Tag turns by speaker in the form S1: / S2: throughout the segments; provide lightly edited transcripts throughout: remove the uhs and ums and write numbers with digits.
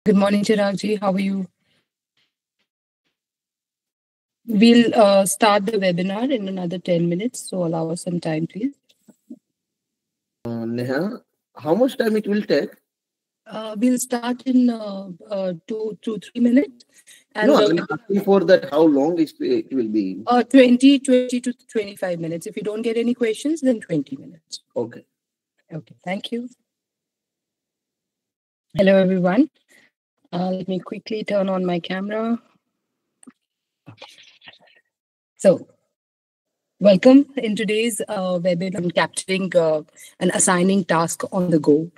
S1: Good morning, Chirag ji. How are you? We'll start the webinar in another 10 minutes, so allow us some time, please.
S2: Neha, how much time it will take?
S1: We'll start in 3 minutes. And
S2: No, I'm asking for that. How long it will be?
S1: 20 to 25 minutes. If you don't get any questions, then 20 minutes.
S2: Okay.
S1: Okay, thank you. Hello, everyone. Let me quickly turn on my camera. So, welcome in today's webinar on capturing and assigning tasks on the go.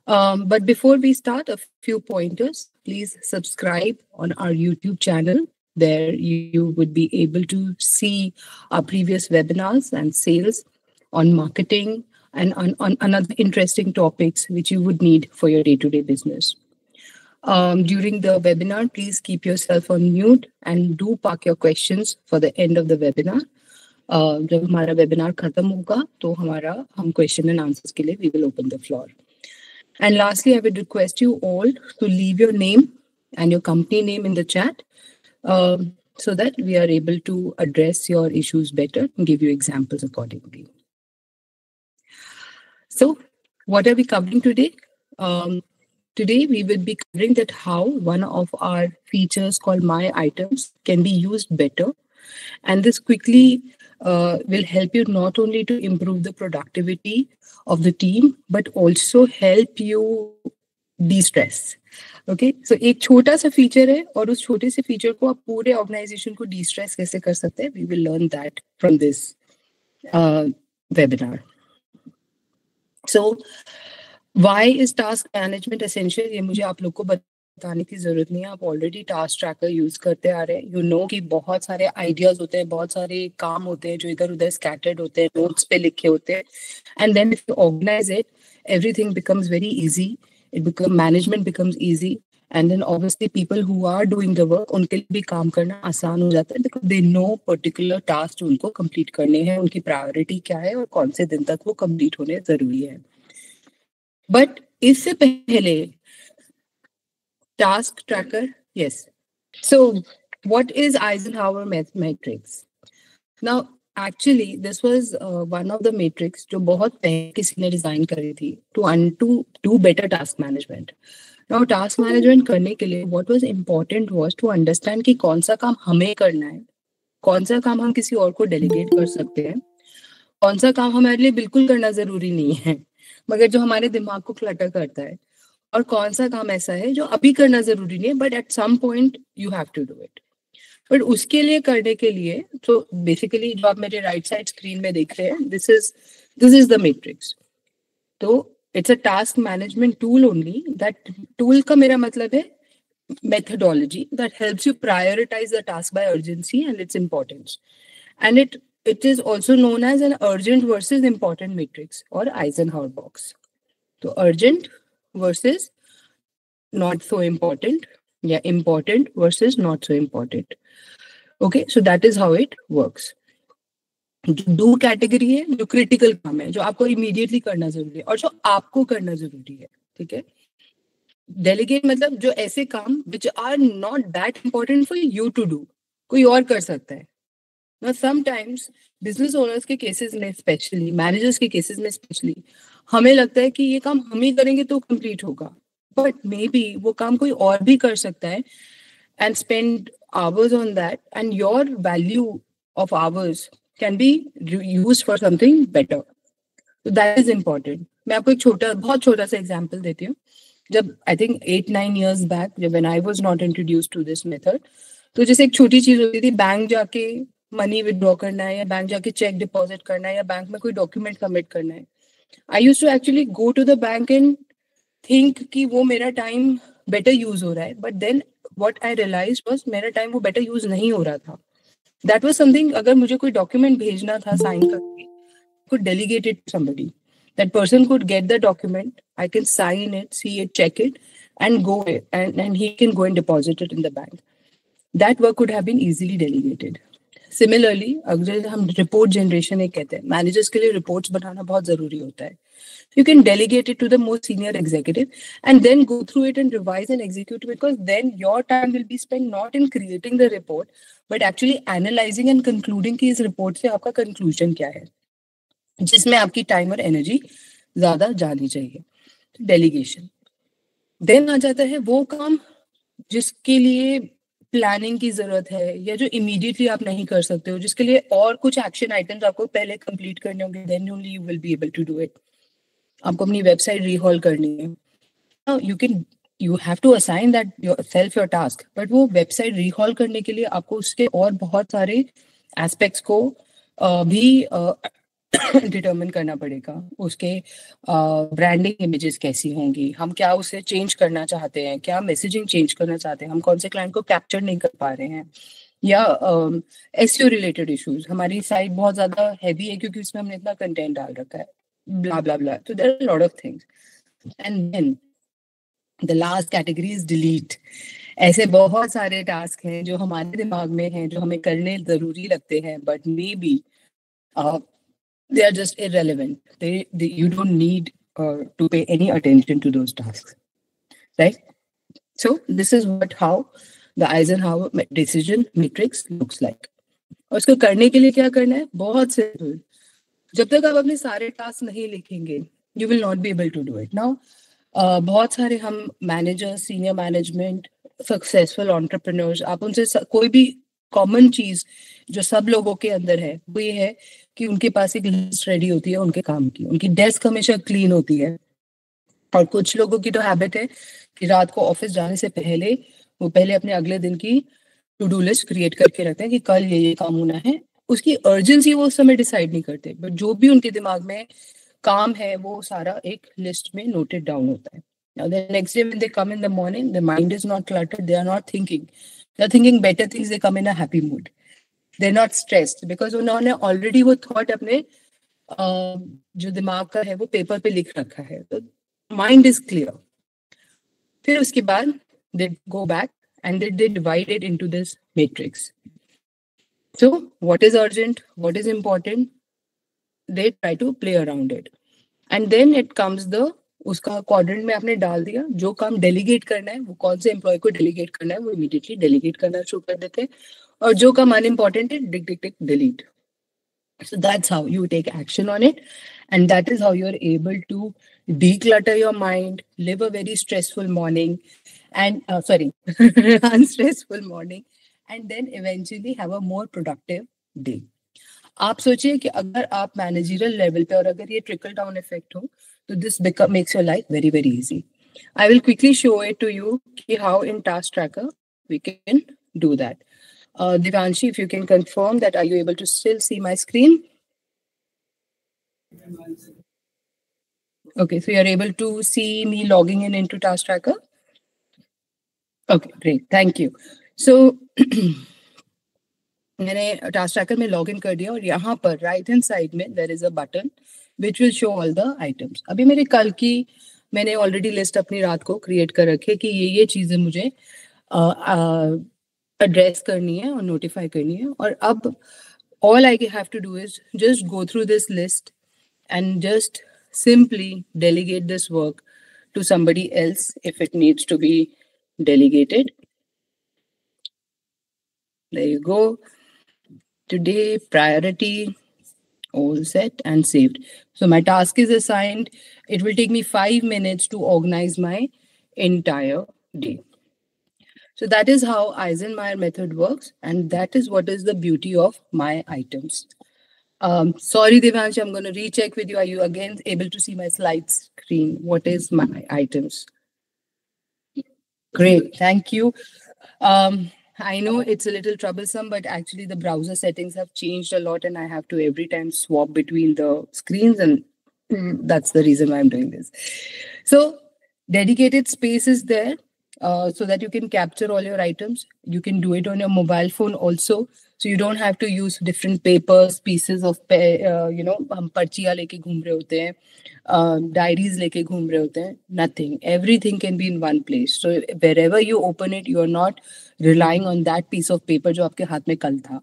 S1: But before we start, a few pointers. Please subscribe on our YouTube channel. There you would be able to see our previous webinars and sales on marketing and on another interesting topics which you would need for your day-to-day business. During the webinar, please keep yourself on mute and do park your questions for the end of the webinar. जब हमारा webinar खत्म होगा तो हम question and answers के लिए we will open the floor. And lastly, I would request you all to leave your name and your company name in the chat so that we are able to address your issues better and give you examples accordingly. So, what are we covering today? Today, we will be covering that how one of our features called My Items can be used better. And this quickly will help you not only to improve the productivity of the team, but also help you de-stress. Okay, so एक छोटा सा feature है और उस छोटे से feature को आप पूरे ऑर्गेनाइजेशन को de-stress कैसे कर सकते हैं? We will learn that from this webinar. So, why is task management essential? ये मुझे आप लोग को बताने की जरूरत नहीं है. आप ऑलरेडी टास्क ट्रैकर यूज करते आ रहे हैं. यू नो कि बहुत सारे आइडियाज होते हैं, बहुत सारे काम होते हैं जो इधर उधर स्कैटर्ड होते हैं, नोट्स पे लिखे होते हैं. And then if you organize it, everything becomes very easy. Management becomes easy. And then obviously people who are doing the work, उनके लिए भी काम करना आसान हो जाता है because they know particular task जो उनको complete करने हैं, उनकी priority क्या है और कौन से दिन तक वो complete होने जरूरी है. But इससे पहले task tracker, yes. So what is Eisenhower matrix? Now, actually, this was one of the matrix जो बहुत पहले किसी ने डिजाइन करी थी to do better task management. Now, task management करने के लिए what was important was to understand कि कौन सा काम हमें करना है, कौन सा काम हम किसी और को delegate कर सकते हैं, कौन सा काम हमारे लिए बिल्कुल करना जरूरी नहीं है मगर जो हमारे दिमाग को क्लटर करता है, और कौन सा काम ऐसा है जो अभी करना जरूरी नहीं है but at some point you have to do it. But उसके लिए करने के लिए तो बेसिकली जो आप मेरे राइट साइड स्क्रीन में देख रहे हैं, दिस इज द मैट्रिक्स. तो it's a task management tool only. That tool का मेरा मतलब है methodology that helps you prioritize the task by urgency and its importance. And it is also known as an urgent versus important matrix or Eisenhower box. So urgent versus not so important, yeah, important versus not so important. Okay, so that is how it works. जो दो category है, जो critical काम है, जो आपको immediately करना जरूरी है और जो आपको करना जरूरी है. ठीक है, डेलीगेट मतलब जो ऐसे काम which are not that important for you to do, कोई और कर सकता है. Now, sometimes बिजनेस ओनर्स के केसेस में स्पेशली, मैनेजर्स के केसेस में स्पेशली, हमें लगता है कि ये काम हम ही करेंगे तो कंप्लीट होगा, बट मे बी वो काम कोई और भी कर सकता है and spend hours on that, and your value of hours can be used for something better. So that is important. मैं आपको एक बहुत छोटा सा एग्जांपल देती हूँ. जब आई थिंक 8-9 years back, जब when I was not introduced to this method, तो जैसे एक छोटी चीज होती थी, बैंक जाके मनी विड्रॉ करना है या बैंक जाके चेक डिपॉजिट करना है या बैंक में कोई डॉक्यूमेंट सबमिट करना है. I used to actually go to the bank and think कि वो मेरा टाइम बेटर यूज हो रहा है, but then what I realize was मेरा टाइम वो बेटर यूज नहीं हो रहा था. दैट वाज समथिंग, अगर मुझे कोई डॉक्यूमेंट भेजना था साइन करके, could delegate it to somebody. That person could get the document, I can sign it, see it, check it, and go and he can go and deposit it in the bank. That work could have been easily delegated. Similarly, अगर हम report generation एक कहते हैं, managers के लिए reports बनाना बहुत जरूरी होता है. You can delegate it to the most senior executive and then go through it and revise and execute, because then your time will be spent not in creating the report, but actually analyzing and concluding कि इस report से आपका conclusion क्या है, जिसमें आपकी time और energy ज़्यादा जानी चाहिए. Delegation. Then आ जाता है वो काम जिसके लिए प्लानिंग की जरूरत है या जो इमीडिएटली आप नहीं कर सकते हो, जिसके लिए और कुछ एक्शन आइटम्स आपको पहले कंप्लीट करने होंगे, then only you will be able to do it. आपको अपनी वेबसाइट रीहॉल करनी है, you have to assign that yourself your task, but वो वेबसाइट रीहॉल करने के लिए आपको उसके और बहुत सारे एस्पेक्ट्स को भी डिटरमिन करना पड़ेगा. उसके ब्रांडिंग इमेजेस कैसी होंगी, हम क्या उसे चेंज करना चाहते हैं, क्या मैसेजिंग चेंज करना चाहते हैं, हम कौन से क्लाइंट को कैप्चर नहीं कर पा रहे हैं, या एसईओ रिलेटेड इश्यूज. हमारी साइट बहुत ज्यादा हैवी है क्योंकि उसमें हमने इतना कंटेंट डाल रखा है, ब्ला ब्ला ब्ला. तो there are lot of things. And then the last category is delete. ऐसे बहुत सारे टास्क हैं जो हमारे दिमाग में हैं, जो हमें करने जरूरी लगते हैं, but may be they are just irrelevant. You don't need to pay any attention to those tasks, right? So this is how the Eisenhower decision matrix looks like. और इसको करने के लिए क्या करना है? बहुत सिंपल. जब तक आप अपने सारे टास्क नहीं लिखेंगे, you will not be able to do it. Now, बहुत सारे हम managers, senior management, successful entrepreneurs, आप उनसे कोई भी कॉमन चीज जो सब लोगों के अंदर है वो ये है कि उनके पास एक लिस्ट रेडी होती है उनके काम की, उनकी डेस्क हमेशा क्लीन होती है. और कुछ लोगों की तो हैबिट है कि रात को ऑफिस जाने से पहले वो पहले अपने अगले दिन की टू डू लिस्ट क्रिएट करके रखते हैं कि कल ये काम होना है. उसकी अर्जेंसी वो उस समय डिसाइड नहीं करते, बट जो भी उनके दिमाग में काम है वो सारा एक लिस्ट में नोटेड डाउन होता है. Now the next day when they come in the morning, the mind is not cluttered, they are not thinking. They are thinking better things, they come in a happy mood. They're not stressed because उन्होंने already वो thought अपने जो दिमाग का है वो paper पे लिख रखा है. तो mind is clear. फिर उसके बाद they go back and they divide it into this matrix. So what is urgent, what is important, they try to play around it. And then it comes the उसका quadrant में आपने डाल दिया, जो काम डेलीगेट करना है, वो कौन से एम्प्लॉय को डेलीगेट करना है वो इमीडिएटली डेलीगेट करना शुरू कर देते हैं, और जो काम अनइम्पोर्टेंट है Dick Dick Dick delete. So that's how you take action on it, and that is how you are able to declutter your mind, live a very stressful morning, and unstressful morning, and then eventually have a more productive day. आप सोचिए कि अगर आप managerial level पे और अगर ये trickle down effect हो तो this makes your life very very easy. I will quickly show it to you how in Task Tracker we can do that. Devanshi, if you can confirm that, are you able to still see my screen? Okay, so you're able to see me logging in into Task Tracker? Okay, great, thank you. So मैंने task tracker में log in कर दिया और यहाँ पर right hand side में there is a button which will show all the items. अभी मेरे कल की मैंने ऑलरेडी लिस्ट अपनी रात को क्रिएट कर रखी है कि ये चीजें मुझे एड्रेस करनी है और नोटिफाई करनी है. और अब all I have to do is just go through this list and just simply delegate this work to somebody else if it needs to be delegated. There you go. Today, priority, all set and saved. So my task is assigned. It will take me 5 minutes to organize my entire day. So that is how Eisenhower method works. And that is what is the beauty of my items. Sorry, Devanshi, I'm going to recheck with you. Are you again able to see my slide screen? What is my items? Great, thank you. I know it's a little troublesome, but actually the browser settings have changed a lot and I have to every time swap between the screens, and that's the reason why I'm doing this. So dedicated space is there so that you can capture all your items. You can do it on your mobile phone also. So you don't have to use different papers, pieces of, हम पर्चियाँ लेके घूम रहे होते हैं, diaries लेके घूम रहे होते हैं. Nothing. Everything can be in one place. So wherever you open it, you are not relying on that piece of paper जो आपके हाथ में कल था.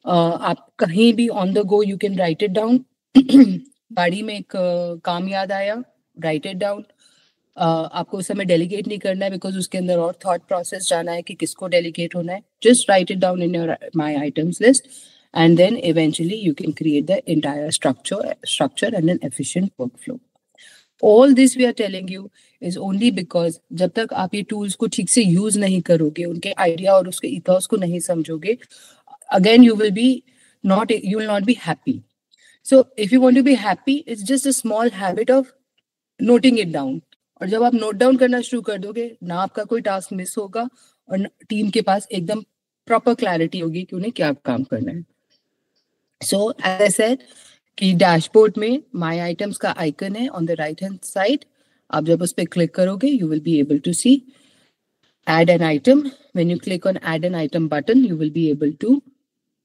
S1: आप कहीं भी on the go, you can write it down. गाड़ी में एक काम याद आया, राइट इट डाउन। आपको उस समय डेलीगेट नहीं करना है बिकॉज उसके अंदर और थॉट प्रोसेस जाना है कि किसको डेलीगेट होना है। Just right it down in your my items list and then eventually you can create the entire structure and an efficient workflow. All this we are telling you is only because जब तक आप ये tools को ठीक से use नहीं करोगे, उनके idea और उसके ethos को नहीं समझोगे, again you will not be happy. So if you want to be happy, it's just a small habit of noting it down. और जब आप नोट डाउन करना शुरू कर दोगे ना, आपका कोई टास्क मिस होगा और टीम के पास एकदम प्रॉपर क्लैरिटी होगी कि उन्हें क्या काम करना है। सो एज आई सेड कि डैशबोर्ड में माय आइटम्स का आइकन है on the right hand side. आप जब उस पर क्लिक करोगे you will be able to see add an item. When you click on add an item button, you will be able to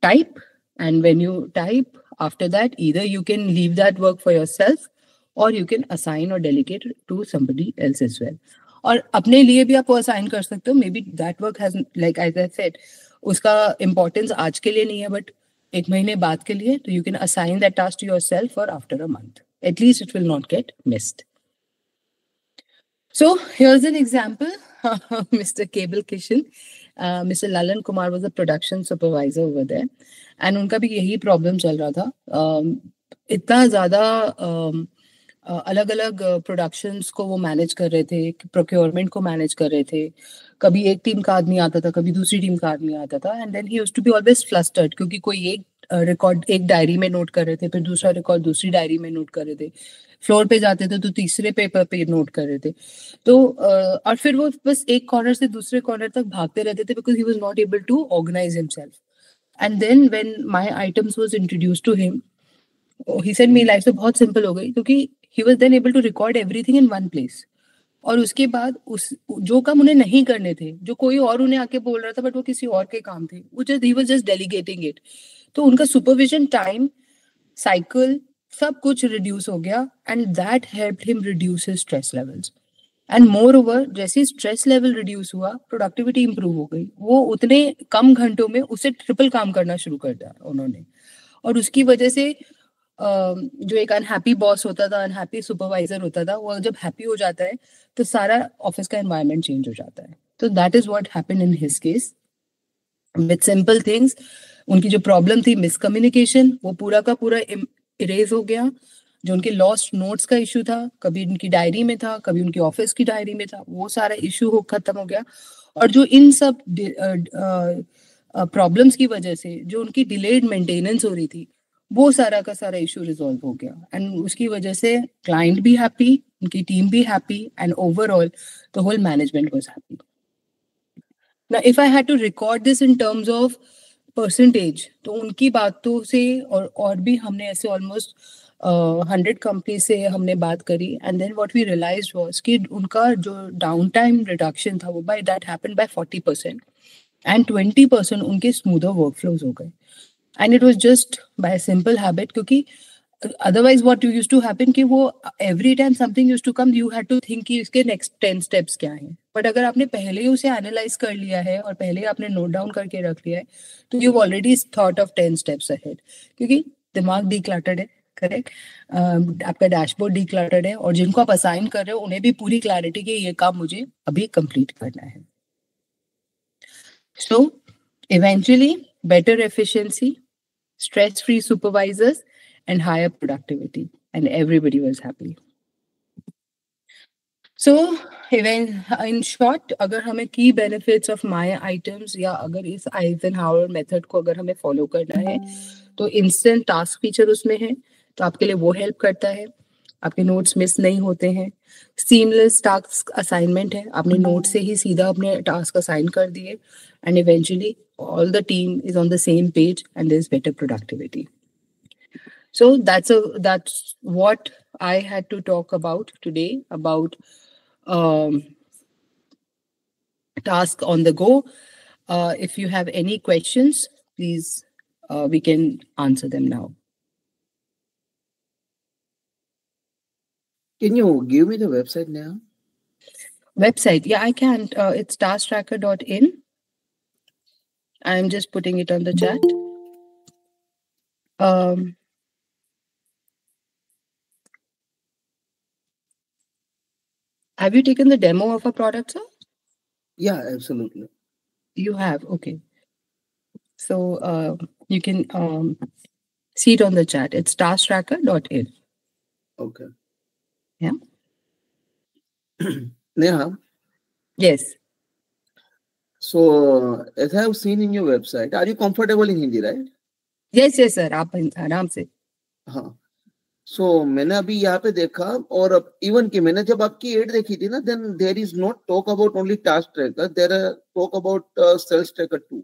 S1: type, and when you type, after that either you can leave that work for yourself or you can assign or delegate it to somebody else as well. और अपने लिए भी आप वो assign कर सकते हो। Maybe that work has, like as I said, उसका importance आज के लिए नहीं है, but एक महीने बाद के लिए, तो you can assign that task to yourself or after a month. At least it will not get missed. So here's an example. Mr. Cable Kishan, Mr. Lalan Kumar was a production supervisor over there, and उनका भी यही problem चल रहा था। इतना ज़्यादा अलग अलग प्रोडक्शंस को वो मैनेज कर रहे थे, प्रोक्योरमेंट को मैनेज कर रहे थे। कभी एक टीम का आदमी आता था, कभी दूसरी टीम का आदमी आता था, and then he used to be always flustered क्योंकि कोई एक रिकॉर्ड एक डायरी में नोट कर रहे थे, फिर दूसरा रिकॉर्ड दूसरी डायरी में नोट कर रहे थे, फ्लोर पे जाते थे तो तीसरे पेपर पे नोट कर रहे थे। तो और फिर वो बस एक कॉर्नर से दूसरे कॉर्नर तक भागते रहते थे because he was not able to organize himself. And then when my items was introduced to him, he said मेरी लाइफ तो बहुत सिंपल हो गई क्योंकि he was then able to record everything in one place. और उसके बाद उस जो काम उन्हें नहीं करने थे, जो कोई और उन्हें आके बोल रहा था बट वो किसी और के काम थे, वो just he was just delegating it. तो उनका सुपरविजन टाइम साइकिल सब कुछ रिड्यूस हो गया, and that helped him reduce his stress levels. And more over, जैसे स्ट्रेस लेवल रिड्यूस हुआ, प्रोडक्टिविटी इंप्रूव हो गई। वो उतने कम घंटों में उससे ट्रिपल काम करना शुरू कर दिया उन्होंने। और उसकी वजह से जो एक अनहैप्पी बॉस होता था, अनहैप्पी सुपरवाइजर होता था, वो जब हैप्पी हो जाता है तो सारा ऑफिस का एनवायरनमेंट चेंज हो जाता है। तो that is what happened in his case with simple things. उनकी जो प्रॉब्लम थी मिसकम्युनिकेशन, वो पूरा का पूरा इरेज हो गया। जो उनके लॉस्ट नोट्स का इशू था, कभी उनकी डायरी में था, कभी उनकी ऑफिस की डायरी में था, वो सारा इशू खत्म हो गया। और जो इन सब प्रॉब्लम्स की वजह से जो उनकी डिलेड मेंटेनेंस हो रही थी, वो सारा का सारा इशू रिजॉल्व हो गया। एंड उसकी वजह से क्लाइंट भी हैप्पी, उनकी टीम भी happy, and overall the whole management was happy. Now, if I had to record this in terms of percentage, तो उनकी बातों से और भी हमने ऐसे ऑलमोस्ट 100 कंपनी से हमने बात करी, and then what we realized was कि उनका जो डाउन टाइम रिडक्शन था वो by that happened by 40%, and 20% उनके स्मूदर वर्कफ्लोज हो गए। And it was just by simple habit, क्योंकि otherwise what used to happen कि वो every time something used to come you had to think कि इसके next 10 steps क्या हैं। बट अगर आपने पहले ही उसे एनालाइज कर लिया है और पहले आपने नोट डाउन करके रख लिया है, तो you already thought of 10 steps ahead, क्योंकि दिमाग डिक्लटर्ड है। करेक्ट, आपका डैशबोर्ड डिक्लटर्ड है, और जिनको आप असाइन कर रहे हो उन्हें भी पूरी क्लैरिटी कि ये काम मुझे अभी कंप्लीट करना है। So eventually better efficiency, stress free supervisors, and higher productivity, and everybody was happy. So even in short, अगर हमें key benefits of my items या अगर इस Eisenhower method को अगर हमें follow करना है, तो instant task feature उसमें है, तो आपके लिए वो help करता है। आपके notes miss नहीं होते हैं। seamless task assignment है, आपने note से ही सीधा अपने task assign कर दिए, and eventually all the team is on the same page and there's better productivity. So that's what I had to talk about today about task on the go. If you have any questions, please we can answer them now.
S2: Can you give me the website now?
S1: Website, yeah, I can. It's tasktracker.in. I'm just putting it on the chat. Have you taken the demo of a product, sir?
S2: Yeah, absolutely.
S1: You have, okay. So you can see it on the chat. It's tasktracker.in.
S2: Okay.
S1: Yeah.
S2: Neha,
S1: Yes.
S2: so as I have seen in your website, are you comfortable in Hindi, right?
S1: Yes, yes, sir. आप आराम से.
S2: हाँ. सो मैंने अभी यहाँ पे देखा, और इवन कि मैंने जब आपकी एड देखी थी ना, then there is not talk about only task tracker, there talk about sales tracker too.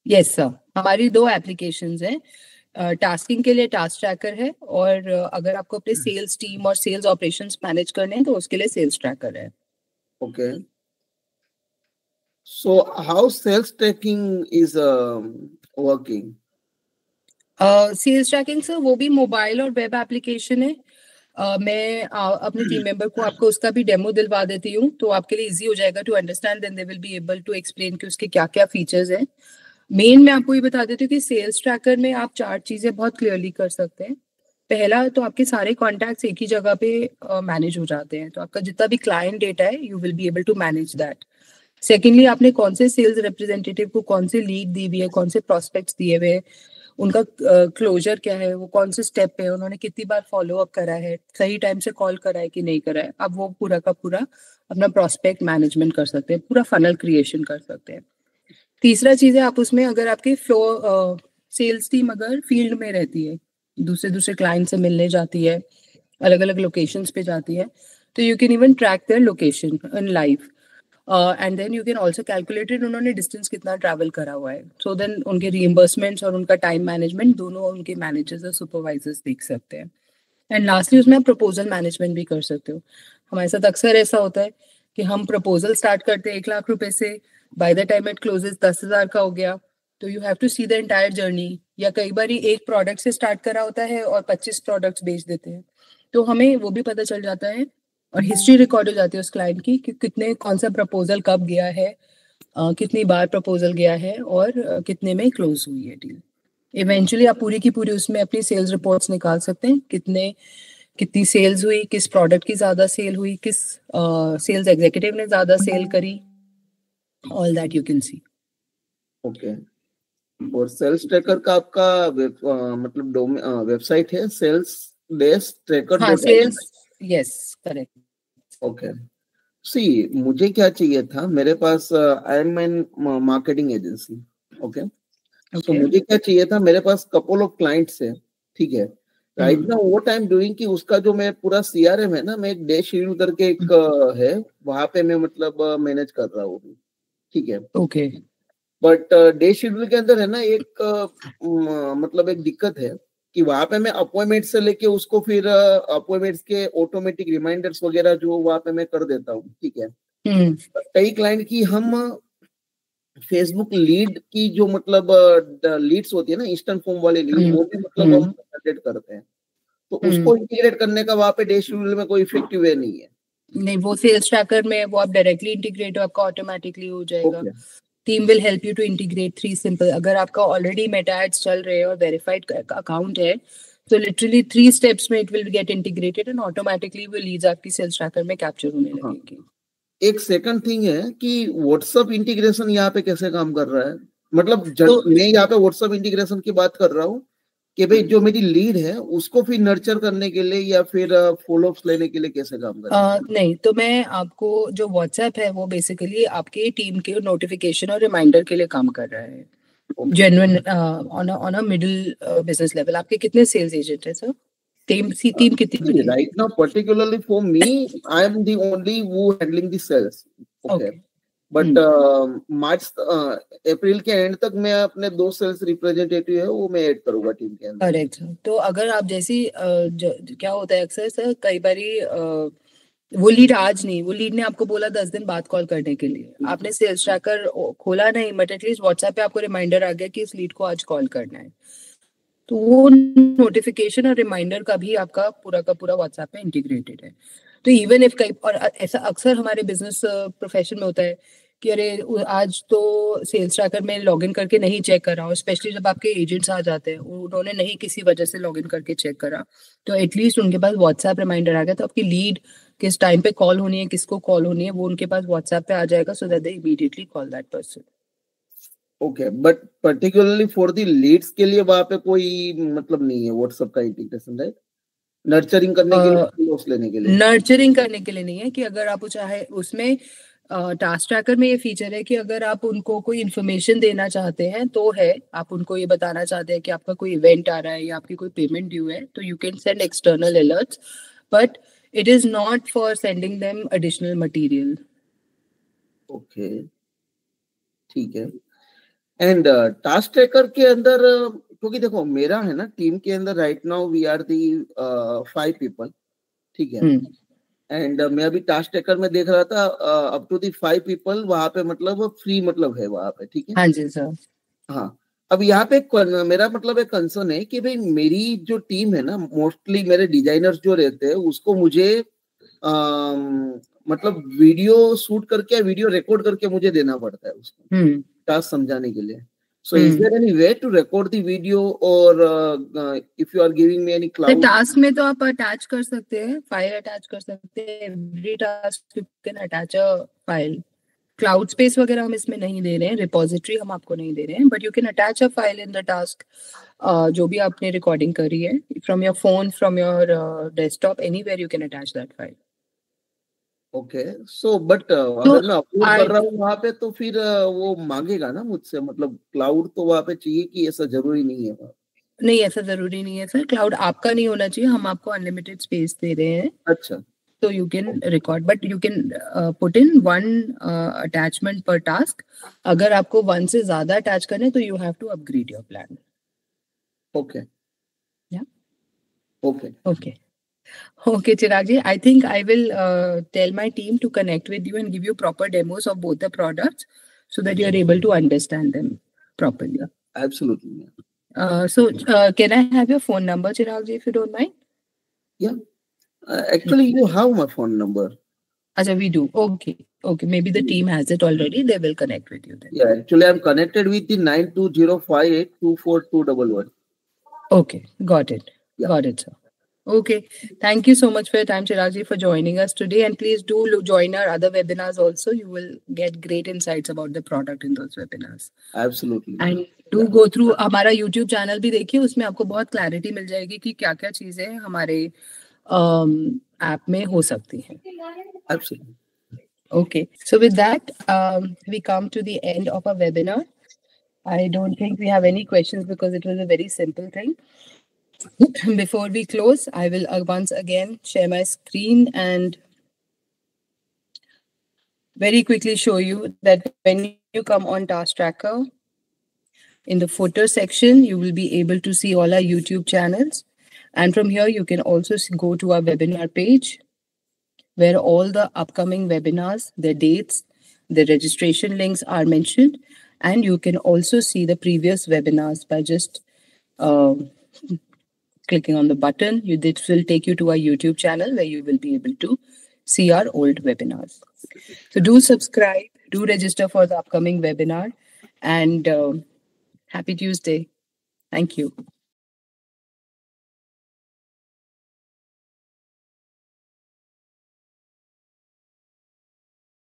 S1: Yes sir, हमारी 2 एप्लीकेशंस हैं. टास्किंग के लिए टास्क ट्रैकर है, और अगर आपको अपने सेल्स टीम और सेल्स ऑपरेशंस मैनेज करने हैं तो उसके लिए सेल्स ट्रैकर है.
S2: Okay. So how sales tracking is working?
S1: Sales tracking sir वो भी मोबाइल और वेब एप्लीकेशन है. मैं अपने टीम मेंबर को आपको उसका भी डेमो दिलवा देती हूँ, तो आपके लिए इजी हो जाएगा to understand. Then they will be able to explain कि उसके क्या क्या फीचर्स हैं. मेन मैं आपको ये बता देती हूँ कि सेल्स ट्रैकर में आप 4 चीजें बहुत क्लियरली कर सकते हैं. पहला तो आपके सारे कॉन्टैक्ट्स एक ही जगह पे मैनेज हो जाते हैं, तो आपका जितना भी क्लाइंट डेटा है you will be able to manage that. Secondly, आपने कौन से सेल्स रिप्रेजेंटेटिव को कौन से लीड दी हुई है, कौन से प्रोस्पेक्ट्स दिए हुए हैं, उनका क्लोजर क्या है, वो कौन से स्टेप पे है, उन्होंने कितनी बार फॉलो अप करा है, सही टाइम से कॉल करा है कि नहीं करा है. अब वो पूरा का पूरा अपना प्रोस्पेक्ट मैनेजमेंट कर सकते हैं, पूरा फनल क्रिएशन कर सकते हैं. तीसरा चीज है, आप उसमें अगर आपकी फ्लो सेल्स टीम अगर फील्ड में रहती है, दूसरे दूसरे क्लाइंट से मिलने जाती है, अलग अलग लोकेशंस पे जाती है, तो you can even track there location in live. And then you can also calculated उन्होंने डिस्टेंस कितना ट्रैवल करा हुआ है. सो देन उनके रीइंबर्समेंट्स और उनका टाइम मैनेजमेंट दोनों उनके मैनेजर्स और सुपरवाइजर्स देख सकते हैं. एंड लास्टली उसमें आप प्रपोजल मैनेजमेंट भी कर सकते हो. हमारे साथ अक्सर ऐसा होता है कि हम प्रपोजल स्टार्ट करते हैं 1 लाख रुपए से, by the time it closes 10,000 का हो गया. तो you have to see the entire journey. या कई बार एक प्रोडक्ट से स्टार्ट करा होता है और 25 प्रोडक्ट्स बेच देते हैं, तो हमें वो भी पता चल जाता है और हिस्ट्री रिकॉर्ड हो जाती है उस क्लाइंट की कि कितने कौन सा प्रपोजल कब गया है, कितनी बार प्रपोजल गया है, और कितने में क्लोज हुई है डील. इवेंचुअली आप पूरी की पूरी उसमें अपनी सेल्स रिपोर्ट्स निकाल सकते हैं, कितनी सेल्स हुई, किस प्रोडक्ट की ज्यादा सेल हुई, किस सेल्स एग्जीक्यूटिव ने ज्यादा सेल करी, all that you can see.
S2: Okay. और सेल्स ट्रैकर का आपका मतलब वेबसाइट है सेल्स डेस्क ट्रैकर.
S1: हाँ, sales, yes correct.
S2: Okay. See मुझे क्या चाहिए था, मेरे पास I am an marketing agency. Okay. तो मुझे क्या चाहिए था, मेरे पास कपल ऑफ क्लाइंट्स है, ठीक है. Right now what I am doing कि उसका जो मैं पूरा सीआरएम है ना, मैं एक डे शेड्यूल करके एक है, वहां पे मैं मतलब मैनेज कर रहा हूँ, ठीक है.
S1: ओके.
S2: बट डे शेड्यूल के अंदर है ना एक मतलब एक दिक्कत है कि वहां पे मैं अपॉइंटमेंट से लेके उसको फिर अपॉइंटमेंट्स के ऑटोमेटिक रिमाइंडर्स वगैरह जो वहां पे मैं कर देता हूँ, ठीक है. कई क्लाइंट की हम फेसबुक लीड की जो मतलब लीड्स होती है ना, इंस्टेंट फॉर्म वाली लीड, वो भी मतलब हम जनरेट करते हैं. तो उसको इंटीग्रेट करने का वहां पे डे शेड्यूल में कोई इफेक्टिव वे नहीं है.
S1: नहीं, वो सेल्स ट्रैकर में वो आप डायरेक्टली इंटीग्रेट हो, आपका ऑटोमेटिकली हो जाएगा. Team will help you to integrate 3 simple. अगर आपका ऑलरेडी मेटा एड्स चल रहे हैं और वेरीफाइड अकाउंट है, तो लिटरली 3 स्टेप्स में it will get integrated and automatically वो लीड्स आपकी सेल्स ट्रैकर में कैप्चर होने लगेंगी.
S2: एक सेकंड थिंग है कि व्हाट्सएप इंटीग्रेशन यहाँ पे कैसे काम कर रहा है. मतलब मैं यहाँ पे व्हाट्सएप इंटीग्रेशन की बात कर रहा हूँ कि भाई जो मेरी लीड है उसको फिर नर्चर करने के लिए या फिर फॉलोअप्स लेने के लिए कैसे काम कर रहा है.
S1: नहीं, तो मैं आपको जो व्हाट्सएप है वो बेसिकली आपके टीम के नोटिफिकेशन और रिमाइंडर के लिए काम कर रहा है. Genuine on a middle business level. आपके कितने सेल्स एजेंट है सर? टीम कितनी?
S2: Right now, particularly for me, I am the only who handling the sales. Okay. But March April के एंड तक मैं अपने 2 सेल्स रिप्रेजेंटेटिव है वो मैं ऐड करूंगा टीम के अंदर.
S1: करेक्ट. तो अगर आप जैसी क्या होता है अक्सर सर, कई बारी वो लीड आज नहीं, वो लीड ने आपको बोला 10 दिन बाद कॉल करने के लिए, आपने सेल्स ट्रैकर खोला नहीं, बट एटलीस्ट व्हाट्सएप पे आपको रिमाइंडर आ गया कि इस लीड को आज कॉल करना है, तो वो नोटिफिकेशन और रिमाइंडर का भी आपका पूरा का पूरा व्हाट्सएप में इंटीग्रेटेड है. तो इवन इफ कई, और ऐसा अक्सर हमारे बिजनेस प्रोफेशन में होता है कि अरे आज तो सेल्स ट्रैकर में लॉगिन करके नहीं चेक करा, और स्पेशली जब आपके एजेंट्स आ जाते हैं उन्होंने नहीं किसी वजह से लॉगिन करके चेक करा, तो एटलीस्ट उनके पास व्हाट्सएप रिमाइंडर आ गया, तो आपकी लीड किस टाइम पे कॉल होनी है, किसको कॉल होनी है, वो उनके पास व्हाट्सएप पे आ जाएगा, so that they immediately call that person.
S2: Okay, but particularly for the leads के लिए वहां पे कोई मतलब नहीं है व्हाट्सएप का इंटीग्रेशन, राइट? नर्चरिंग करने के लिए, क्लोज लेने के लिए?
S1: नर्चरिंग करने के लिए नहीं है, कि अगर आप चाहे उसमें टास्क ट्रैकर में ये फीचर है कि अगर आप उनको कोई इन्फॉर्मेशन देना चाहते हैं तो है, आप उनको ये बताना चाहते हैं कि आपका कोई इवेंट आ रहा है या आपकी कोई पेमेंट ड्यू है, तो you can send external alerts, but it is not for sending them additional material.
S2: Okay, ठीक है। एंड टास्क ट्रैकर के अंदर क्योंकि देखो मेरा है ना टीम के अंदर right now we are the 5 people, ठीक है। एंड मैं अभी टास्क ट्रैकर में देख रहा था अप टू दी 5 पीपल वहां पे मतलब फ्री मतलब है वहां पे, ठीक है।
S1: हाँ जी सर।
S2: हाँ, अब यहाँ पे मेरा मतलब एक कंसर्न है कि भाई मेरी जो टीम है ना, मोस्टली मेरे डिजाइनर्स जो रहते हैं उसको मुझे मतलब वीडियो शूट करके, वीडियो रिकॉर्ड करके मुझे देना पड़ता है उसको टास्क समझाने के लिए। So is there any way to record the video, or if you are giving me any cloud?
S1: Task में तो आप अटैच कर सकते हैं, फाइल अटैच कर सकते हैं, every task you can attach a file. Cloud space वगैरह हम इसमें नहीं दे रहे हैं, रिपोजिटरी हम आपको नहीं दे रहे हैं, but you can attach a file in the task, जो भी आपने रिकॉर्डिंग करी है, from your phone, from your desktop, anywhere you can attach that file.
S2: Okay, so but अगर मैं अपलोड कर रहा हूँ वहां पे तो फिर वो मांगेगा ना मुझसे, मतलब क्लाउड तो वहां पे चाहिए कि ऐसा जरूरी नहीं है?
S1: नहीं, ऐसा जरूरी नहीं है सर, क्लाउड आपका नहीं होना चाहिए, हम आपको अनलिमिटेड स्पेस दे रहे हैं।
S2: अच्छा,
S1: so you can record, but you can put in one attachment per task. अगर आपको one से ज्यादा attach करने तो you have to upgrade your plan.
S2: okay,
S1: Yeah.
S2: okay,
S1: Okay Chirag ji, I think I will tell my team to connect with you and give you proper demos of both the products so that you are able to understand them properly.
S2: absolutely.
S1: So can I have your phone number, Chirag ji, if you don't mind?
S2: Yeah, actually you have my phone number.
S1: Acha, we do. Okay, maybe the team has it already, they will connect with you then.
S2: Yeah, actually I'm connected with the 9205824211.
S1: Okay, got it.
S2: Yeah.
S1: Got it, sir. Okay, thank you so much for your time, Chirag ji, for joining us today. And please do join our other webinars also. You will get great insights about the product in those webinars.
S2: Absolutely.
S1: And do go through हमारा YouTube channel भी देखिए, उसमें आपको बहुत clarity मिल जाएगी कि क्या-क्या चीजें हमारे ऐप में हो सकती हैं.
S2: Absolutely.
S1: Okay, so with that, we come to the end of our webinar. I don't think we have any questions because it was a very simple thing. Before we close, I will once again share my screen and very quickly show you that when you come on Task Tracker, in the footer section, you will be able to see all our YouTube channels. And from here, you can also go to our webinar page where all the upcoming webinars, their dates, the registration links are mentioned. And you can also see the previous webinars by just clicking on the button. This will take you to our YouTube channel where you will be able to see our old webinars. So do subscribe, do register for the upcoming webinar, and happy Tuesday. Thank you.